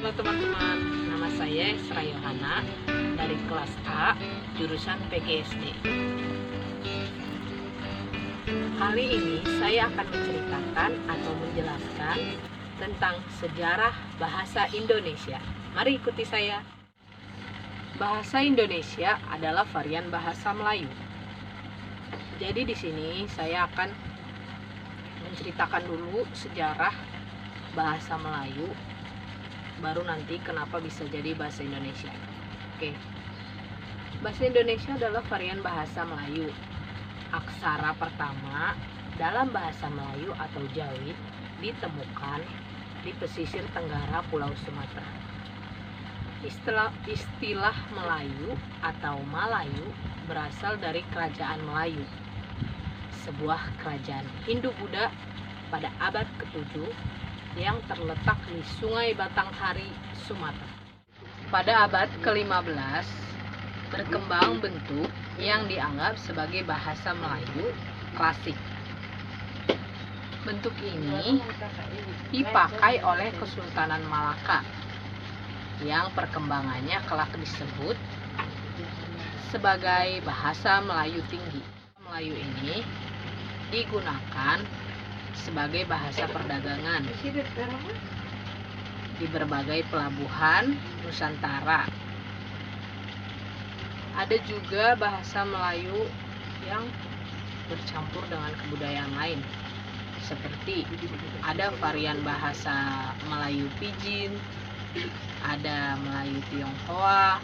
Halo teman-teman, nama saya Sra Yohana dari kelas A, jurusan PGSD. Kali ini saya akan menceritakan atau menjelaskan tentang sejarah bahasa Indonesia. Mari ikuti saya. Bahasa Indonesia adalah varian bahasa Melayu. Jadi di sini saya akan menceritakan dulu sejarah bahasa Melayu, baru nanti kenapa bisa jadi bahasa Indonesia. Oke. Bahasa Indonesia adalah varian bahasa Melayu. Aksara pertama dalam bahasa Melayu atau Jawi ditemukan di pesisir tenggara Pulau Sumatera. Istilah Melayu atau Malayu berasal dari Kerajaan Melayu, sebuah kerajaan Hindu-Buddha pada abad ke-7 yang terletak di Sungai Batanghari, Sumatera. Pada abad ke-15 berkembang bentuk yang dianggap sebagai bahasa Melayu klasik. Bentuk ini dipakai oleh Kesultanan Malaka yang perkembangannya kelak disebut sebagai bahasa Melayu tinggi. Melayu ini digunakan sebagai bahasa perdagangan di berbagai pelabuhan Nusantara. Ada juga bahasa Melayu yang bercampur dengan kebudayaan lain, seperti ada varian bahasa Melayu Pidgin, ada Melayu Tionghoa,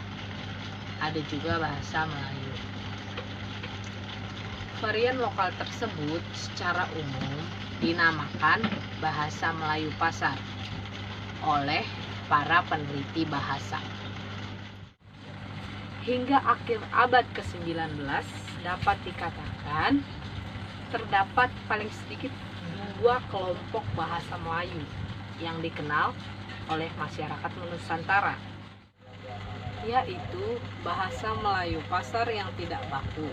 ada juga bahasa Melayu. Varian lokal tersebut secara umum dinamakan bahasa Melayu pasar oleh para peneliti bahasa. Hingga akhir abad ke-19 dapat dikatakan terdapat paling sedikit 2 kelompok bahasa Melayu yang dikenal oleh masyarakat Nusantara, yaitu bahasa Melayu pasar yang tidak baku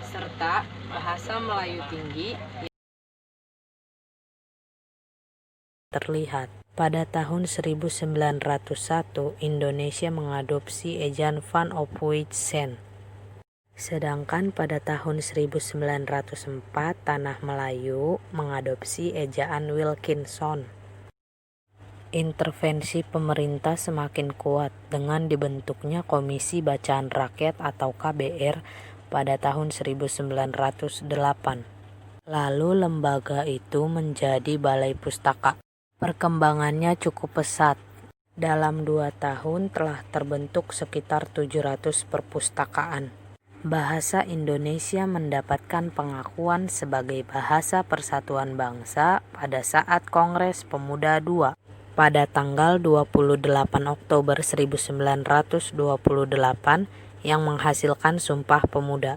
serta bahasa Melayu tinggi. Terlihat pada tahun 1901 Indonesia mengadopsi ejaan Van Ophuijsen, sedangkan pada tahun 1904 Tanah Melayu mengadopsi ejaan Wilkinson. Intervensi pemerintah semakin kuat dengan dibentuknya Komisi Bacaan Rakyat atau KBR pada tahun 1908. Lalu lembaga itu menjadi Balai Pustaka. Perkembangannya cukup pesat. Dalam 2 tahun telah terbentuk sekitar 700 perpustakaan. Bahasa Indonesia mendapatkan pengakuan sebagai bahasa persatuan bangsa pada saat Kongres Pemuda II pada tanggal 28 Oktober 1928 yang menghasilkan Sumpah Pemuda.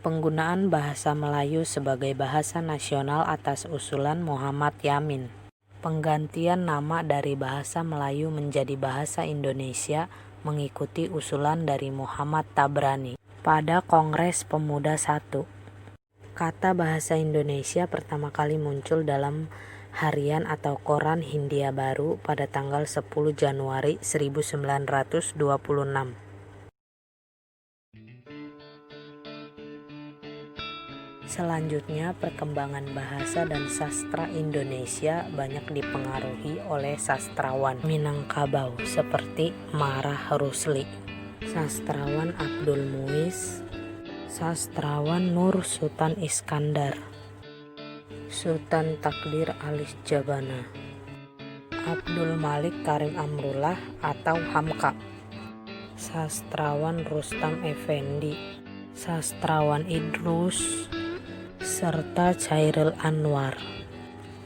Penggunaan bahasa Melayu sebagai bahasa nasional atas usulan Muhammad Yamin. Penggantian nama dari bahasa Melayu menjadi bahasa Indonesia mengikuti usulan dari Muhammad Tabrani pada Kongres Pemuda I. Kata bahasa Indonesia pertama kali muncul dalam harian atau koran Hindia Baru pada tanggal 10 Januari 1926. Selanjutnya, perkembangan bahasa dan sastra Indonesia banyak dipengaruhi oleh sastrawan Minangkabau seperti Marah Rusli, sastrawan Abdul Muis, sastrawan Nur Sultan Iskandar, Sultan Takdir Alis Jabana, Abdul Malik Karim Amrullah atau Hamka, sastrawan Rustam Effendi, sastrawan Idrus, serta Chairil Anwar.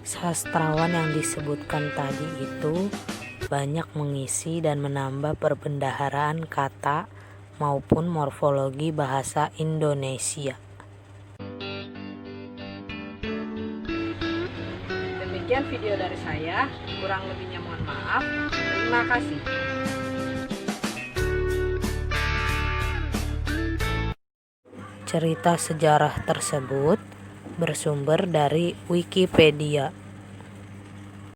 Sastrawan yang disebutkan tadi itu banyak mengisi dan menambah perbendaharaan kata maupun morfologi bahasa Indonesia. Demikian video dari saya, kurang lebihnya mohon maaf. Terima kasih. Cerita sejarah tersebut bersumber dari Wikipedia.